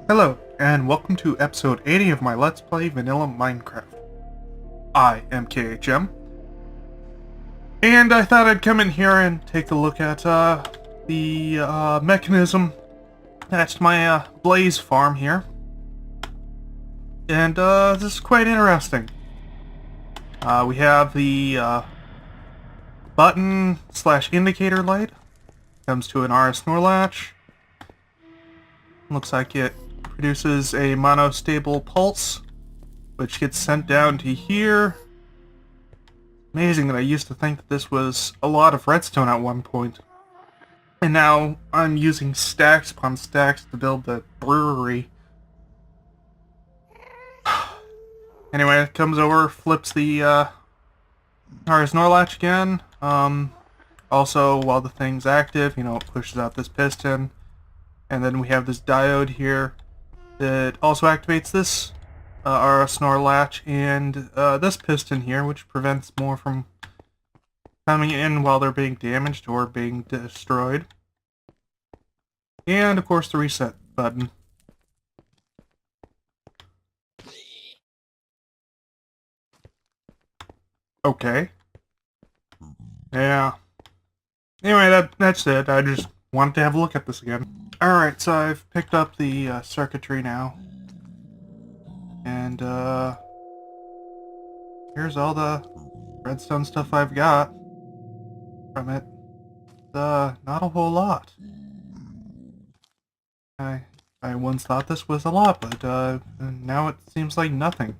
Hello, and welcome to episode 80 of my Let's Play Vanilla Minecraft. I am KHM, and I thought I'd come in here and take a look at the mechanism attached to my Blaze farm here. And this is quite interesting. We have the button slash indicator light. Comes to an RS NOR latch. Looks like it produces a monostable pulse, which gets sent down to here. Amazing that I used to think that this was a lot of redstone at one point. And now I'm using stacks upon stacks to build the brewery. Anyway, it comes over, flips the RS NOR latch again. Also, while the thing's active, it pushes out this piston. And then we have this diode here that also activates this RS NOR latch and this piston here, which prevents more from coming in while they're being damaged or being destroyed. And, of course, the reset button. Okay. Yeah. Anyway, that's it. I just wanted to have a look at this again. Alright, so I've picked up the circuitry now. And, here's all the redstone stuff I've got from it. Not a whole lot. I once thought this was a lot, but, now it seems like nothing.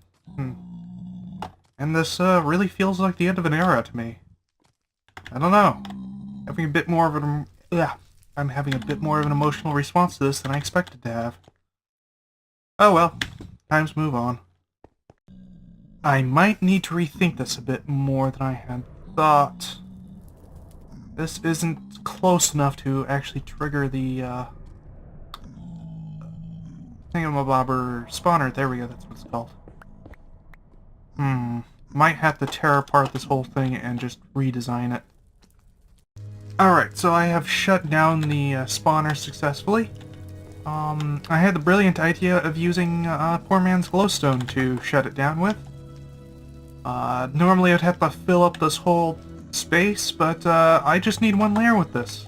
And this, really feels like the end of an era to me. I don't know. Having a bit more of an... I'm having a bit more of an emotional response to this than I expected to have. Oh well, times move on. I might need to rethink this a bit more than I had thought. This isn't close enough to actually trigger the, thingamabobber spawner. There we go, that's what it's called. Might have to tear apart this whole thing and just redesign it. Alright, so I have shut down the spawner successfully. I had the brilliant idea of using poor man's glowstone to shut it down with. Normally I'd have to fill up this whole space, but I just need one layer with this.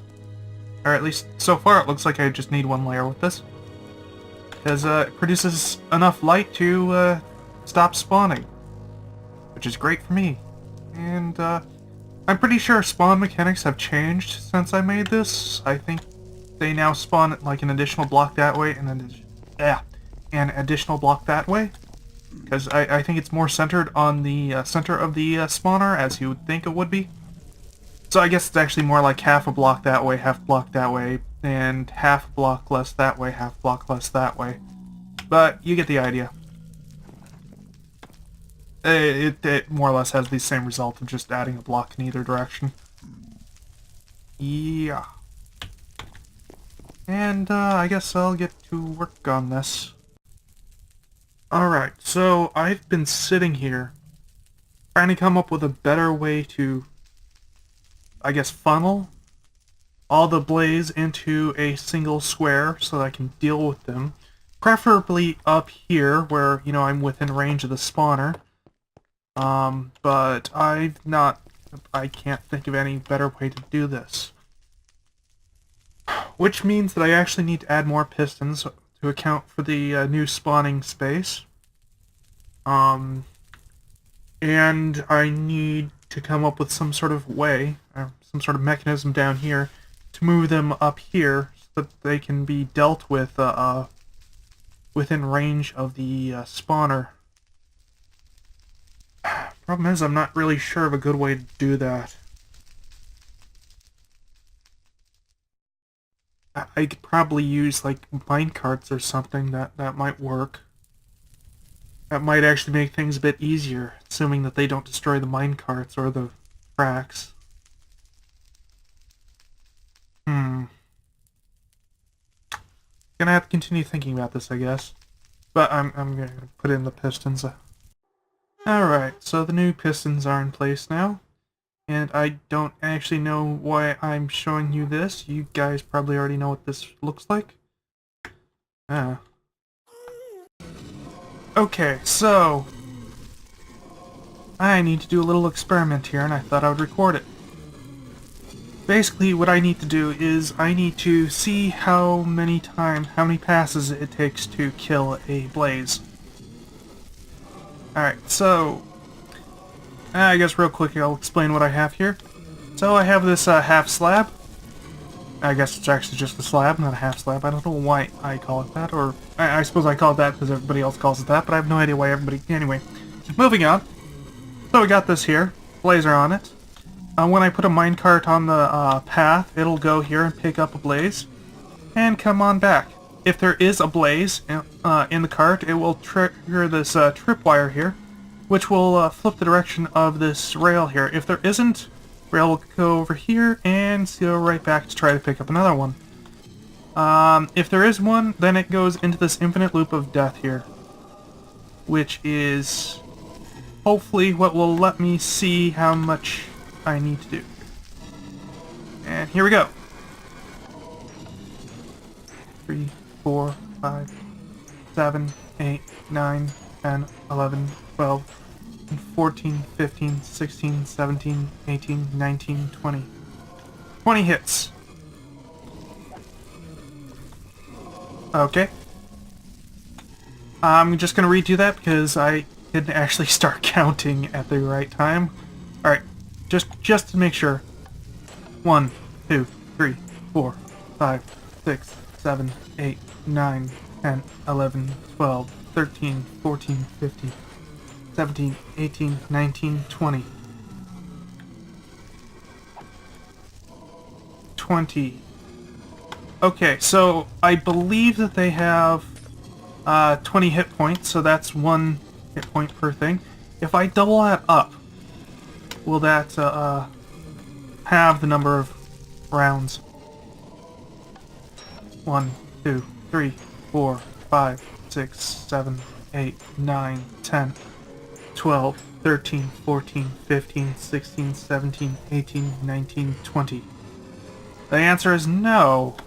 Or at least, so far it looks like I just need one layer with this. Because it produces enough light to stop spawning. Which is great for me. And I'm pretty sure spawn mechanics have changed since I made this. I think they now spawn like an additional block that way and an additional block that way. Because I think it's more centered on the center of the spawner, as you would think it would be. So I guess it's actually more like half a block that way, half block that way, and half a block less that way, half block less that way. But you get the idea. It more or less has the same result of just adding a block in either direction. Yeah. And I guess I'll get to work on this. Alright, so I've been sitting here trying to come up with a better way to, I guess, funnel all the blaze into a single square so that I can deal with them. Preferably up here where, I'm within range of the spawner. But I can't think of any better way to do this. Which means that I actually need to add more pistons to account for the new spawning space. And I need to come up with some sort of way, or some sort of mechanism down here, to move them up here so that they can be dealt with, within range of the spawner. Problem is, I'm not really sure of a good way to do that. I could probably use, like, minecarts or something that might work. That might actually make things a bit easier, assuming that they don't destroy the minecarts or the tracks. Gonna have to continue thinking about this, I guess. But I'm gonna put in the pistons. Alright, so the new pistons are in place now. And I don't actually know why I'm showing you this. You guys probably already know what this looks like. Okay, so I need to do a little experiment here, and I thought I would record it. Basically, what I need to do is I need to see how many passes it takes to kill a blaze. Alright, so I guess real quick I'll explain what I have here. So I have this half slab. I guess it's actually just a slab, not a half slab. I don't know why I call it that, or I suppose I call it that because everybody else calls it that, but I have no idea why everybody... Anyway, moving on. So we got this here, blazer on it. When I put a minecart on the path, it'll go here and pick up a blaze, and come on back. If there is a blaze in the cart, it will trigger this tripwire here, which will flip the direction of this rail here. If there isn't, rail will go over here and go right back to try to pick up another one. If there is one, then it goes into this infinite loop of death here, which is hopefully what will let me see how much I need to do. And here we go. 3, 4, 5, 7, 8, 9, 10, 11, 12, 14, 15, 16, 17, 18, 19, 20. 20 hits. Okay. I'm just gonna redo that because I didn't actually start counting at the right time. Alright, just to make sure. 1, 2, 3, 4, 5, 6, 7, 8, 9, 10, 11, 12, 13, 14, 15, 17, 18, 19, 20. 20. Okay, so I believe that they have 20 hit points, so that's 1 hit point per thing. If I double that up, will that have the number of rounds? 1, 2, 3, 4, 5, 6, 7, 8, 9, 10, 12, 13, 14, 15, 16, 17, 18, 19, 20. The answer is no.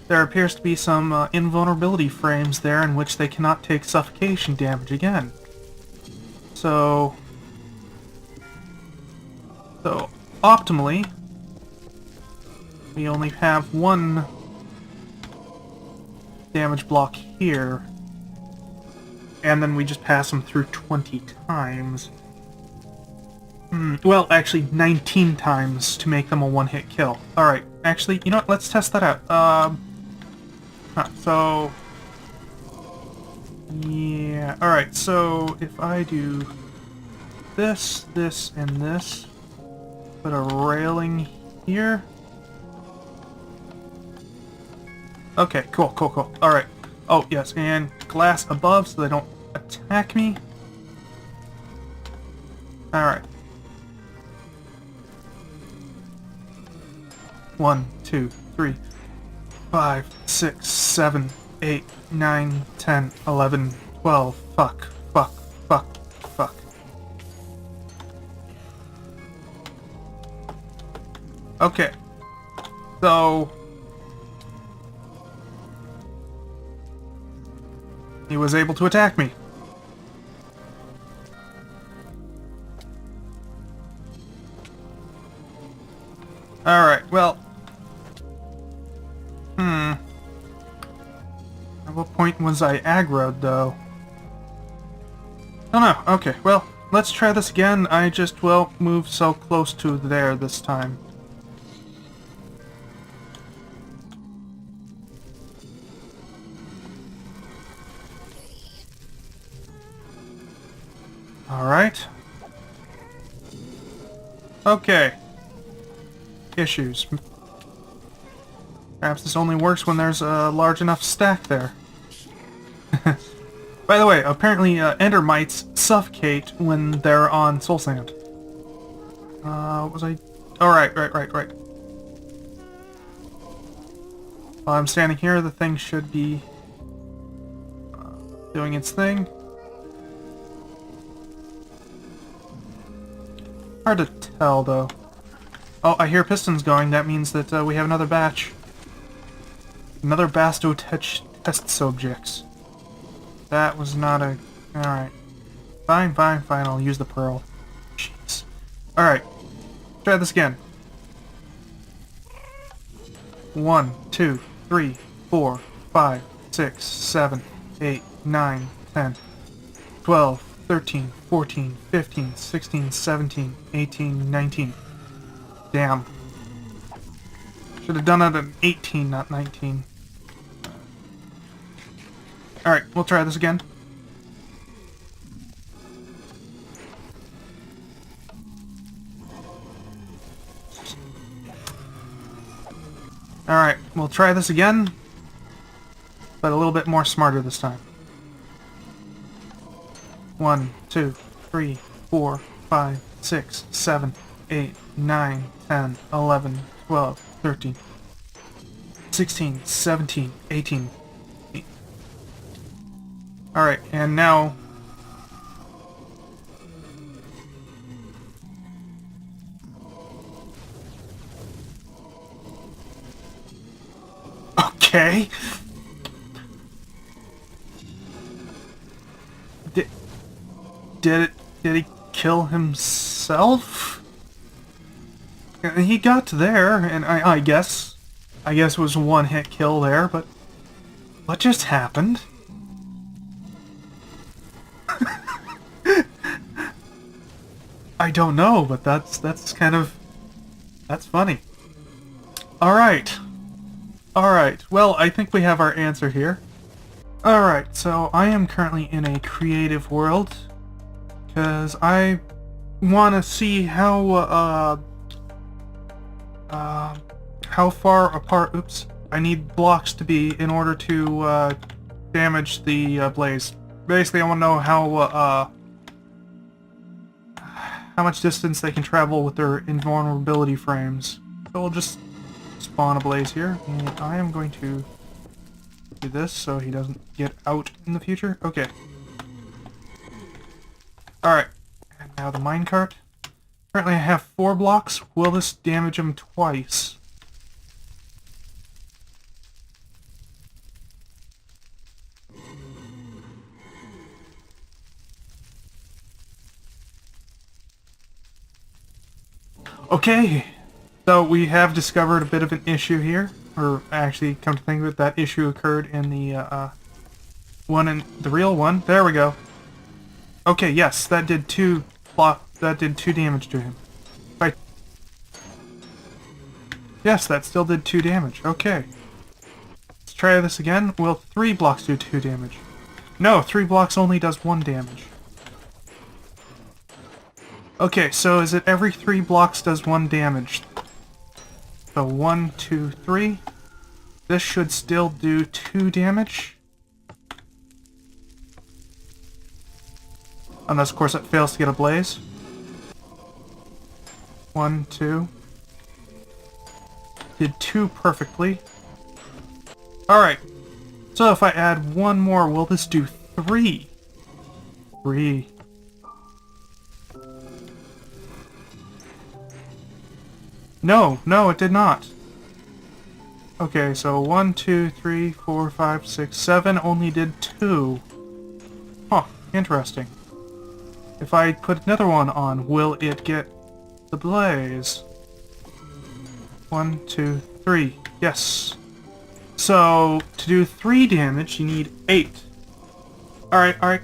There appears to be some invulnerability frames there in which they cannot take suffocation damage again. So optimally, we only have 1 damage block here, and then we just pass them through 20 times. Well, actually 19 times to make them a one-hit kill. Alright, actually, you know what, let's test that out. So yeah, alright, so if I do this, this, and this, put a railing here. Okay, cool. Alright. Oh, yes, and glass above so they don't attack me. Alright. 1, 2, 3, 5, 6, 7, 8, 9, 10, 11, 12. Fuck. Okay. So he was able to attack me. Alright, well... At what point was I aggroed, though? Oh no, okay, well, let's try this again. I just, well, moved so close to there this time. Alright. Okay. Issues. Perhaps this only works when there's a large enough stack there. By the way, apparently ender mites suffocate when they're on soul sand. Was I... Oh, right. While I'm standing here, the thing should be doing its thing. Hard to tell, though. Oh, I hear pistons going. That means that we have another batch. Another Basto test subjects. That was not a Alright. Fine, fine, fine. I'll use the pearl. Jeez. Alright. Try this again. 1, 2, 3, 4, 5, 6, 7, 8, 9, 10, 12, 13, 14, 15, 16, 17, 18, 19. Damn. Should have done it at 18, not 19. Alright, we'll try this again. Alright, we'll try this again, but a little bit more smarter this time. 1, 2, 3, 4, 5, 6, 7, 8, 9, 10, 11, 12, 13, 16, 17, 18. Alright, and now... Okay. Did he kill himself? He got there, and I guess it was a one-hit kill there, but what just happened? I don't know, but that's funny. Alright. Alright, well, I think we have our answer here. Alright, so I am currently in a creative world, because I want to see how far apart, oops, I need blocks to be in order to damage the blaze. Basically, I want to know how much distance they can travel with their invulnerability frames. So we'll just spawn a blaze here, and I am going to do this so he doesn't get out in the future. Okay. Alright, and now the minecart. Currently I have 4 blocks. Will this damage him twice? Okay, so we have discovered a bit of an issue here. Or actually, come to think of it, that issue occurred in the the real one. There we go. Okay, yes, that did 2 damage to him. Right. Yes, that still did 2 damage. Okay. Let's try this again. Will 3 blocks do 2 damage? No, 3 blocks only does 1 damage. Okay, so is it every 3 blocks does 1 damage? So 1, 2, 3. This should still do 2 damage. Unless, of course, it fails to get a blaze. 1, 2. Did 2 perfectly. Alright. So if I add 1 more, will this do 3? 3. No, it did not. Okay, so 1, 2, 3, 4, 5, 6, 7 only did 2. Huh, interesting. If I put another one on, will it get the blaze? 1, 2, 3. Yes. So, to do 3 damage, you need 8. Alright.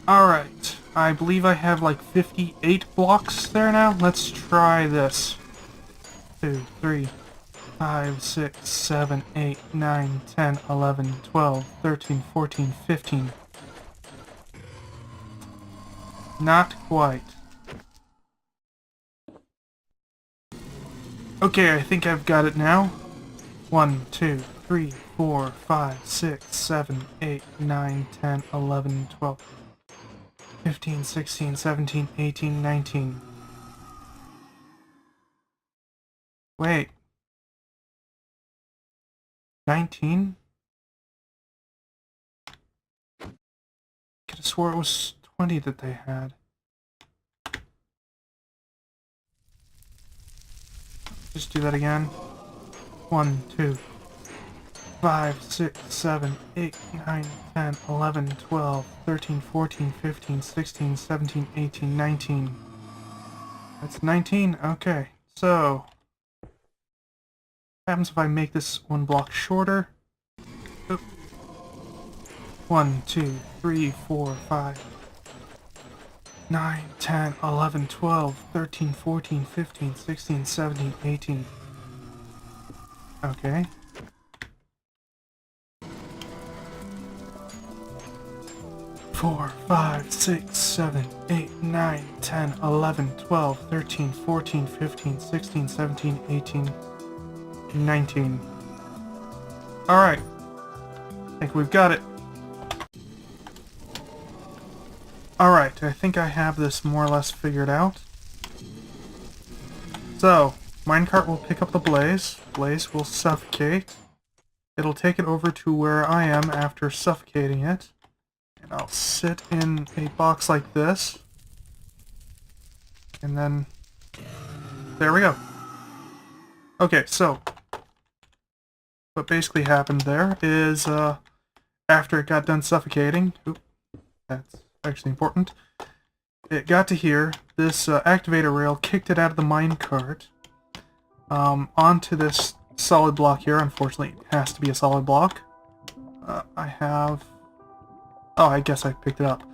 Alright. I believe I have like 58 blocks there now. Let's try this. 2, 3, 5, 6, 7, 8, 9, 10, 11, 12, 13, 14, 15. Not quite. Okay, I think I've got it now. 1, 2, 3, 4, 5, 6, 7, 8, 9, 10, 11, 12, 15, 16, 17, 18, 19. Wait. 19? I could have swore it was 20 that they had. Just do that again. 1, 2, 5, 6, 7, 8, 9, 10, 11, 12, 13, 14, 15, 16, 17, 18, 19. That's 19? Okay. So, what happens if I make this one block shorter? Oop. 1, 2, 3, 4, 5, 9, 10, 11, 12, 13, 14, 15, 16, 17, 18. Okay. 4, 5, 6, 7, 8, 9, 10, 11, 12, 13, 14, 15, 16, 17, 18, 19. Alright. I think we've got it. Alright, I think I have this more or less figured out. So, minecart will pick up the blaze. Blaze will suffocate. It'll take it over to where I am after suffocating it. And I'll sit in a box like this. And then... there we go. Okay, so... what basically happened there is, after it got done suffocating... oop, that's actually important. It got to here. This activator rail kicked it out of the minecart. Onto this solid block here. Unfortunately, it has to be a solid block. I have... oh, I guess I picked it up.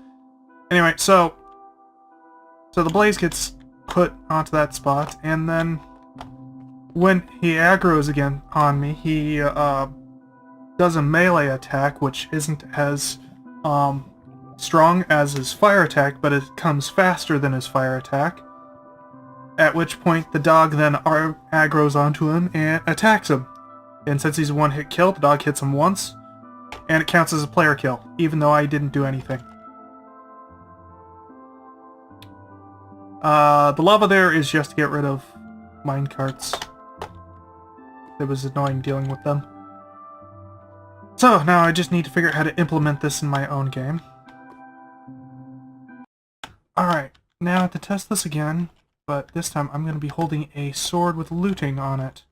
Anyway, so the blaze gets put onto that spot, and then when he aggroes again on me, he does a melee attack, which isn't as strong as his fire attack, but it comes faster than his fire attack. At which point the dog then aggroes onto him and attacks him. And since he's a one-hit kill, the dog hits him once, and it counts as a player kill, even though I didn't do anything. The lava there is just to get rid of minecarts. It was annoying dealing with them. So, now I just need to figure out how to implement this in my own game. Alright, now I have to test this again, but this time I'm going to be holding a sword with looting on it.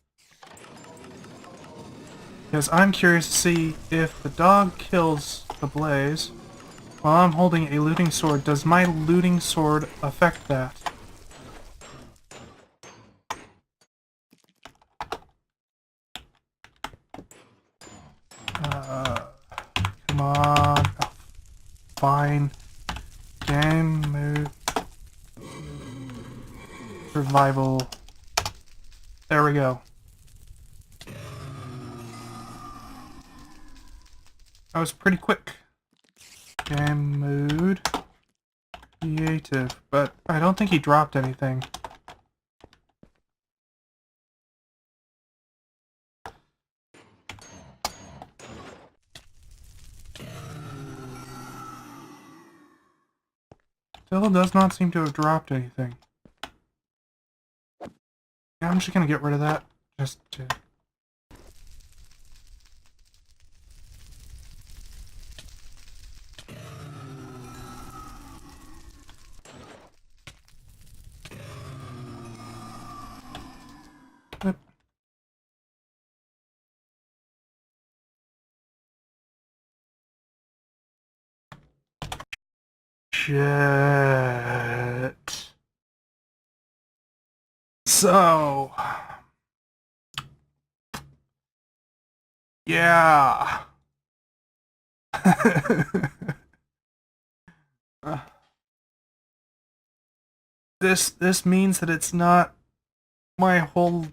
Because I'm curious to see if the dog kills the blaze while I'm holding a looting sword. Does my looting sword affect that? Come on. Oh, fine. Game mode. Survival. There we go. That was pretty quick. Game mode. Creative. But I don't think he dropped anything. Still does not seem to have dropped anything. Yeah, I'm just gonna get rid of that. Just to... Shit. So... yeah. This means that it's not... my whole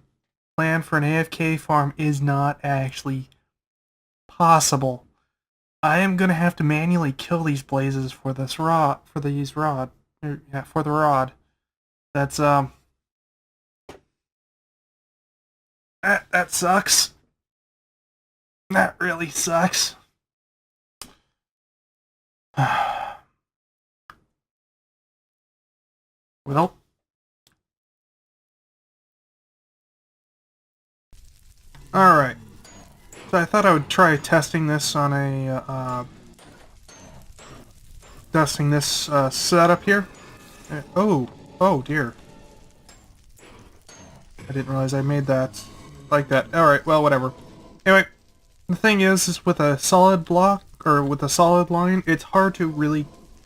plan for an AFK farm is not actually possible. I am gonna have to manually kill these blazes for this rod, for the rod. That's that sucks. That really sucks. Well, alright. So I thought I would try testing this on a, setup here. Oh dear. I didn't realize I made that like that. Alright, well, whatever. Anyway, The thing is with a solid block, or with a solid line, it's hard to really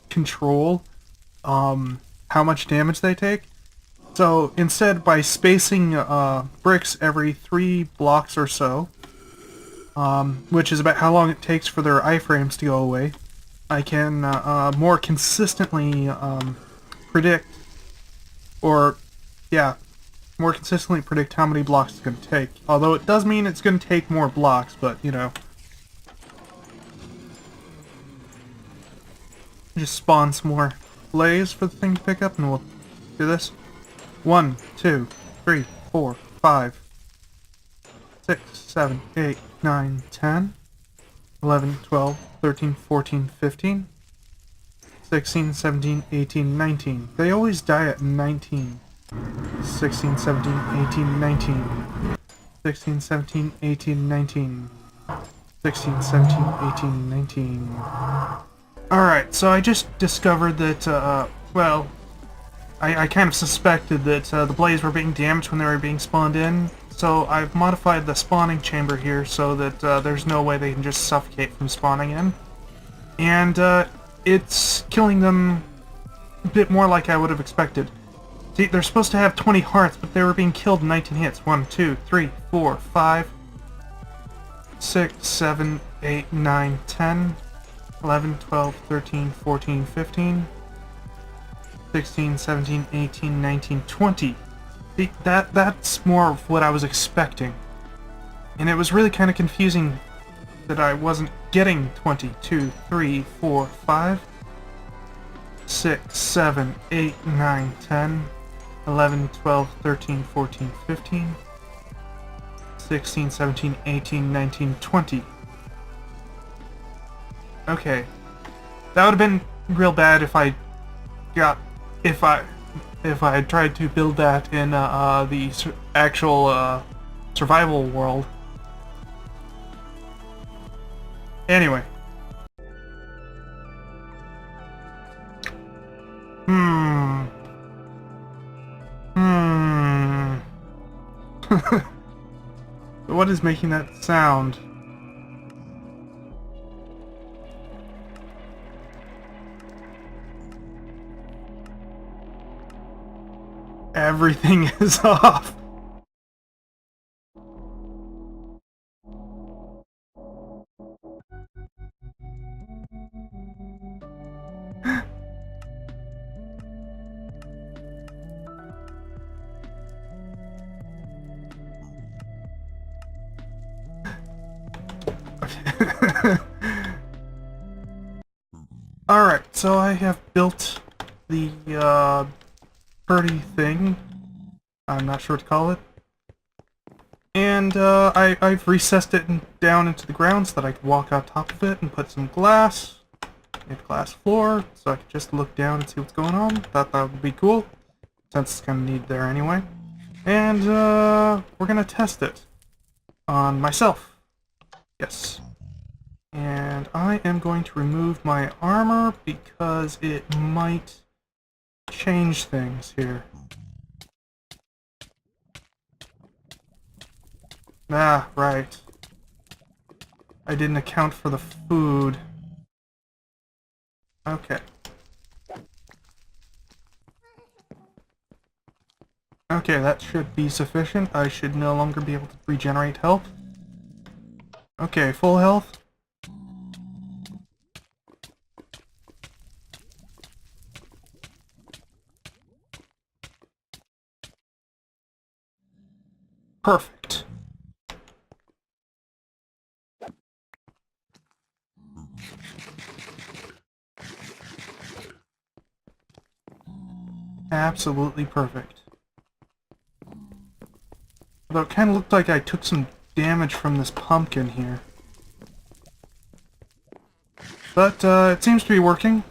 control how much damage they take. So instead, by spacing bricks every 3 blocks or so, which is about how long it takes for their iframes to go away, I can more consistently predict, or yeah, more consistently predict how many blocks it's going to take. Although it does mean it's going to take more blocks, but you know. Just spawn some more blaze for the thing to pick up, and we'll do this. 1, 2, 3, 4, 5, 6, 7, 8, 9, 10, 11, 12, 13, 14, 15, 16, 17, 18, 19. They always die at 19. 16, 17, 18, 19. 16, 17, 18, 19. 16, 17, 18, 19. Alright, so I just discovered that, well, I kind of suspected that the blaze were being damaged when they were being spawned in, so I've modified the spawning chamber here so that there's no way they can just suffocate from spawning in. And it's killing them a bit more like I would have expected. See, they're supposed to have 20 hearts, but they were being killed in 19 hits. 1, 2, 3, 4, 5, 6, 7, 8, 9, 10, 11, 12, 13, 14, 15, 16, 17, 18, 19, 20. See, that's more of what I was expecting. And it was really kind of confusing that I wasn't getting 20, 2, 3, 4, 5, 6, 7, 8, 9, 10, 11, 12, 13, 14, 15, 16, 17, 18, 19, 20. Okay. That would have been real bad if I had tried to build that in the actual survival world. Anyway. What is making that sound? Everything is off. Alright, so I have built the birdie thing. I'm not sure what to call it. And I've recessed it down into the ground so that I could walk on top of it and put some glass. A glass floor, so I could just look down and see what's going on. Thought that would be cool, since it's gonna need there anyway. And we're gonna test it on myself. Yes. And I am going to remove my armor because it might change things here. Ah, right. I didn't account for the food. Okay. Okay, that should be sufficient. I should no longer be able to regenerate health. Okay, full health. Perfect. Absolutely perfect. Although it kind of looked like I took some damage from this pumpkin here. But it seems to be working.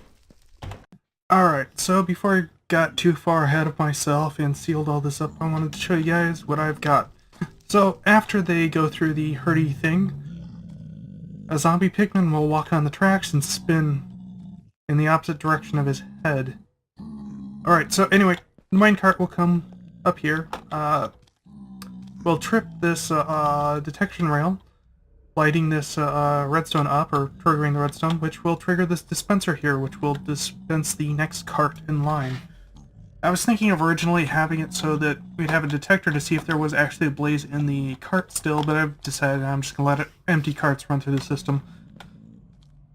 Alright, so before I got too far ahead of myself and sealed all this up, I wanted to show you guys what I've got. So after they go through the hurdy thing, a zombie pigman will walk on the tracks and spin in the opposite direction of his head. Alright, so anyway, the minecart will come up here. We'll trip this detection rail. lighting this redstone up, or triggering the redstone, which will trigger this dispenser here, which will dispense the next cart in line. I was thinking of originally having it so that we'd have a detector to see if there was actually a blaze in the cart still, but I've decided I'm just going to let empty carts run through the system.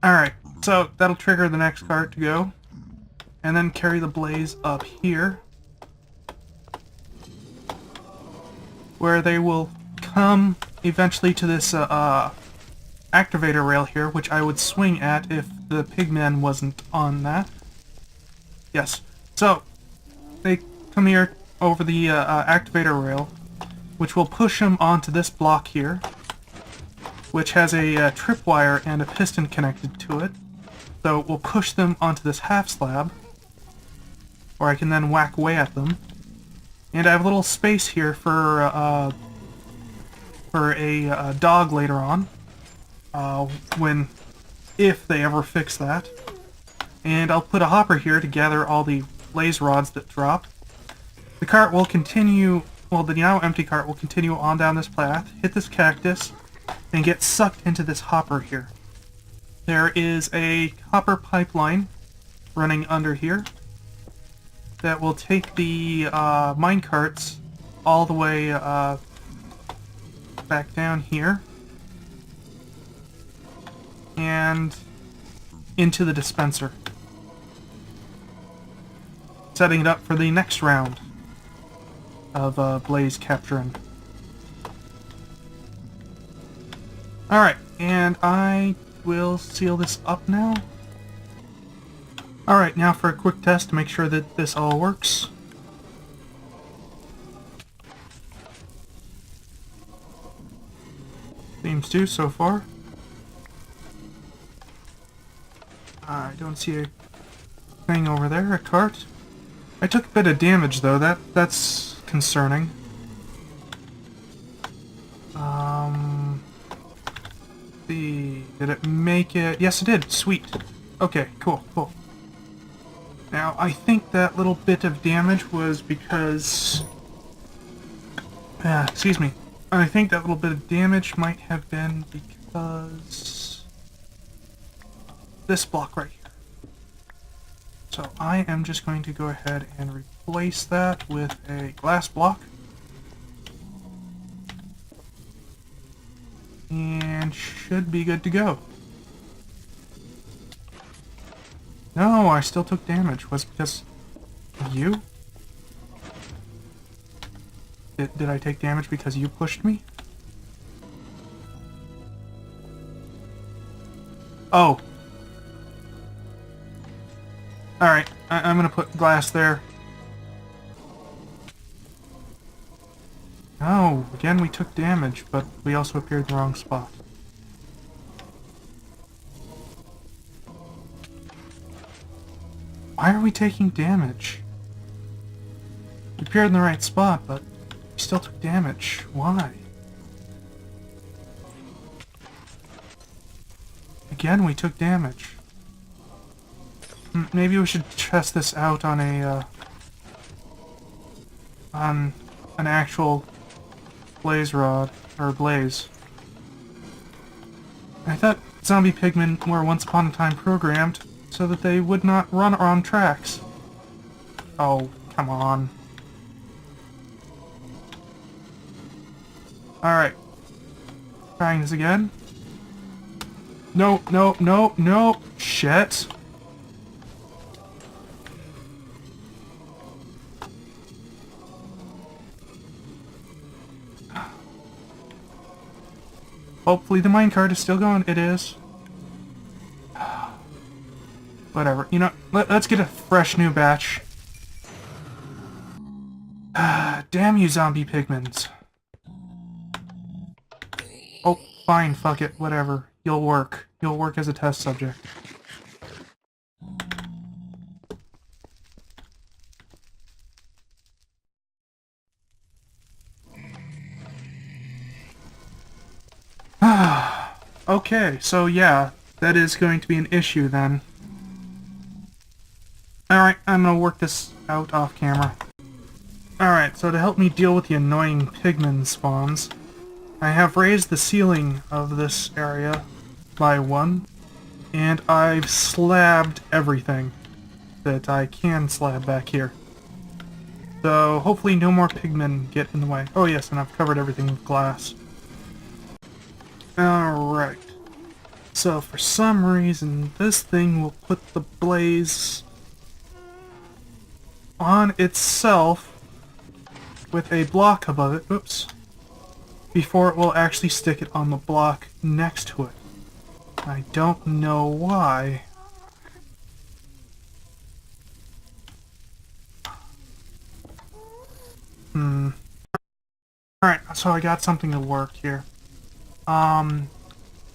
Alright, so that'll trigger the next cart to go, and then carry the blaze up here, where they will come eventually to this activator rail here, which I would swing at if the pigman wasn't on that. Yes, so they come here over the activator rail, which will push them onto this block here, which has a tripwire and a piston connected to it. So we'll push them onto this half slab, where I can then whack away at them. And I have a little space here for a dog later on, if they ever fix that. And I'll put a hopper here to gather all the blaze rods that drop. The cart will continue, well, the now empty cart will continue on down this path, hit this cactus, and get sucked into this hopper here. There is a copper pipeline running under here that will take the mine carts all the way back down here and into the dispenser, setting it up for the next round of blaze capturing. Alright, and I will seal this up now. Alright, now for a quick test to make sure that this all works. Seems to so far. I don't see a thing over there, a cart. I took a bit of damage though, that's concerning. Did it make it? Yes, it did. Sweet. Okay, cool. Now, I think that little bit of damage was because... excuse me. I think that little bit of damage might have been because... this block right here. So I am just going to go ahead and replace that with a glass block. And should be good to go. No, I still took damage. Was it because of you? Did I take damage because you pushed me? Oh. Alright, I'm gonna put glass there. Oh, again we took damage, but we also appeared in the wrong spot. Why are we taking damage? We appeared in the right spot, but we still took damage. Why? Again, we took damage. Maybe we should test this out on a, on an actual blaze rod, or blaze. I thought zombie pigmen were once upon a time programmed so that they would not run on tracks. Oh, come on. Alright. Trying this again. No. Shit. Hopefully the minecart is still going. It is. Whatever. You know, let's get a fresh new batch. Damn you, zombie pigments. Oh, fine. Fuck it. Whatever. You'll work. You'll work as a test subject. Okay, so yeah, that is going to be an issue then. Alright, I'm gonna work this out off camera. Alright, so to help me deal with the annoying pigman spawns, I have raised the ceiling of this area by 1, and I've slabbed everything that I can slab back here. So hopefully no more pigmen get in the way. Oh yes, and I've covered everything with glass. Alright. So for some reason, this thing will put the blaze on itself with a block above it. Oops. Before it will actually stick it on the block next to it. I don't know why. Alright, so I got something to work here.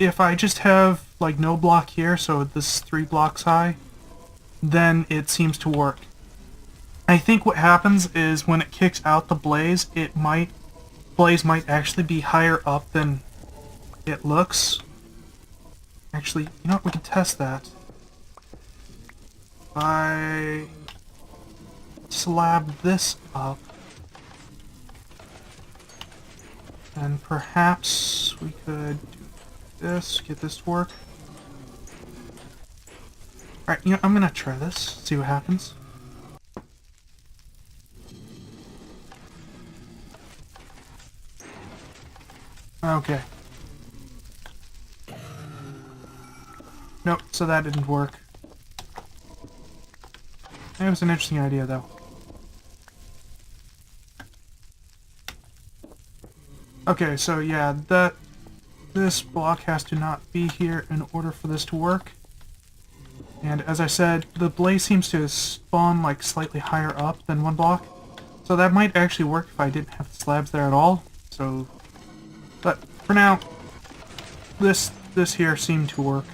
If I just have, like, no block here, so this is 3 blocks high, then it seems to work. I think what happens is when it kicks out the blaze, blaze might actually be higher up than it looks. Actually, you know what, we can test that. If I slab this up, and perhaps we could do this, get this to work. Alright, you know, I'm gonna try this, see what happens. Okay. Nope, so that didn't work. It was an interesting idea, though. Okay, so yeah, this block has to not be here in order for this to work. And as I said, the blaze seems to spawn like slightly higher up than 1 block. So that might actually work if I didn't have the slabs there at all. So, but for now, this here seemed to work.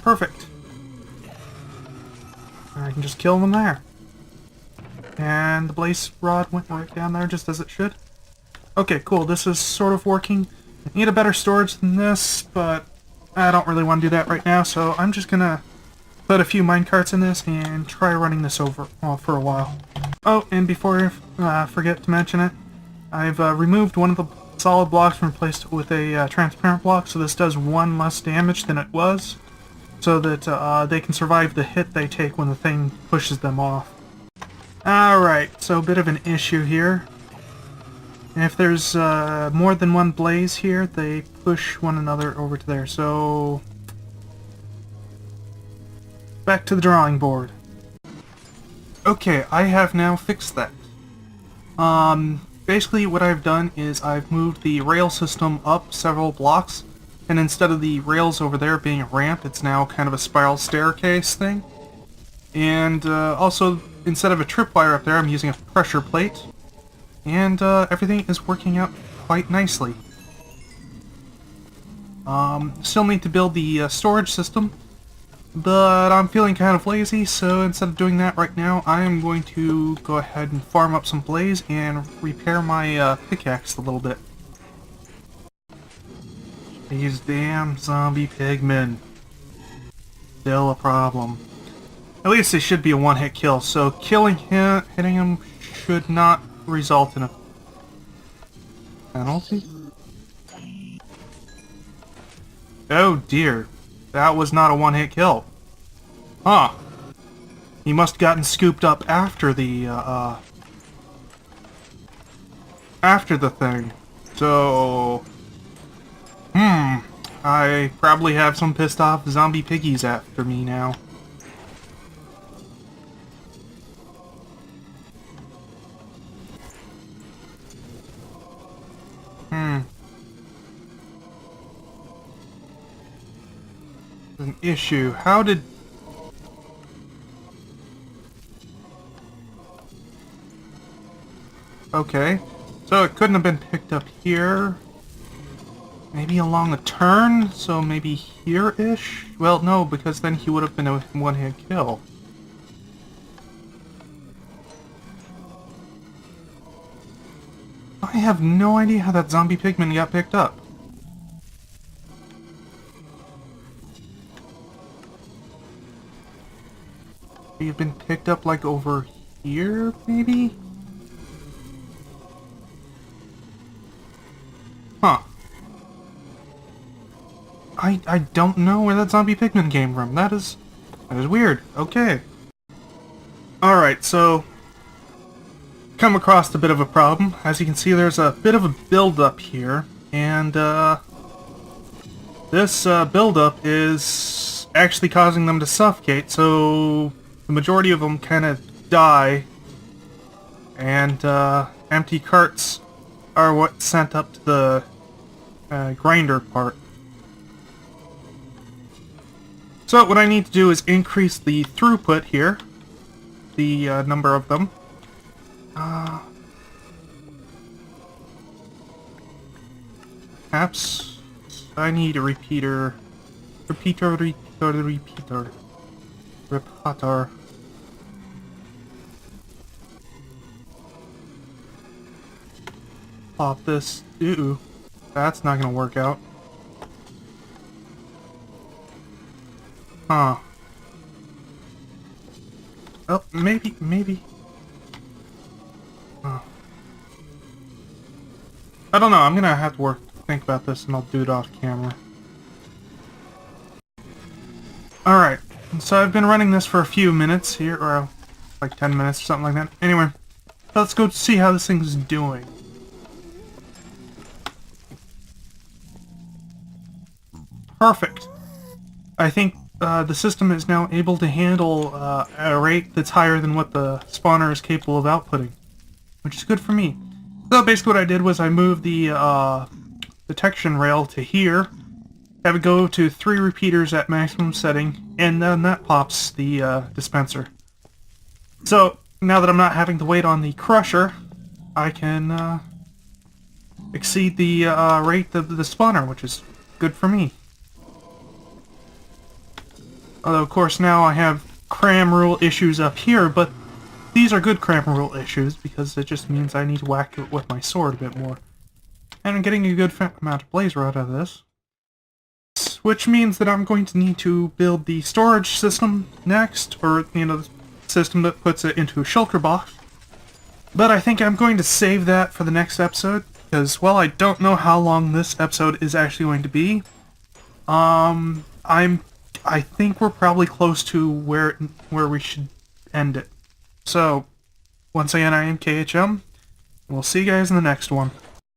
Perfect. I can just kill them there. And the blaze rod went right down there just as it should. Okay, cool. This is sort of working. I need a better storage than this, but I don't really want to do that right now, so I'm just gonna put a few minecarts in this and try running this over for a while. Oh, and before I forget to mention it, I've removed one of the solid blocks and replaced it with a transparent block, so this does 1 less damage than it was, so that they can survive the hit they take when the thing pushes them off. Alright, so a bit of an issue here. If there's more than 1 blaze here, they push one another over to there, so back to the drawing board. Okay, I have now fixed that. Basically what I've done is I've moved the rail system up several blocks, and instead of the rails over there being a ramp, it's now kind of a spiral staircase thing. And also, instead of a tripwire up there, I'm using a pressure plate. And everything is working out quite nicely. Still need to build the storage system, but I'm feeling kind of lazy, so instead of doing that right now, I am going to go ahead and farm up some blaze and repair my pickaxe a little bit. These damn zombie pigmen. Still a problem. At least it should be a one-hit kill, so killing him, hitting him should not result in a penalty? Oh dear, that was not a one-hit kill. Huh. He must have gotten scooped up after the thing. So, I probably have some pissed off zombie piggies after me now. An issue. How did... Okay. So it couldn't have been picked up here. Maybe along a turn? So maybe here-ish? Well, no, because then he would have been a one-hit kill. I have no idea how that zombie pigman got picked up. You've been picked up like over here, maybe? Huh. I don't know where that zombie pigman came from. That is weird. Okay. Alright, so come across a bit of a problem. As you can see, there's a bit of a build-up here, and this build-up is actually causing them to suffocate, so the majority of them kind of die, and empty carts are what's sent up to the grinder part. So what I need to do is increase the throughput here, the number of them. Perhaps I need a repeater. Repeater. Pop this. Ooh, that's not gonna work out. Huh. Oh, maybe. Oh. I don't know, I'm gonna have to think about this and I'll do it off camera. Alright, so I've been running this for a few minutes here, or like 10 minutes or something like that. Anyway, let's go see how this thing's doing. Perfect. I think the system is now able to handle a rate that's higher than what the spawner is capable of outputting, which is good for me. So basically what I did was I moved the detection rail to here, have it go to 3 repeaters at maximum setting, and then that pops the dispenser. So now that I'm not having to wait on the crusher, I can exceed the rate of the spawner, which is good for me. Although, of course, now I have cram rule issues up here, but these are good cram rule issues because it just means I need to whack it with my sword a bit more. And I'm getting a good amount of blaze rod out of this. Which means that I'm going to need to build the storage system next, or, you know, the system that puts it into a shulker box. But I think I'm going to save that for the next episode, because, well, I don't know how long this episode is actually going to be. I think we're probably close to where we should end it. So, once again, I am KHM. We'll see you guys in the next one.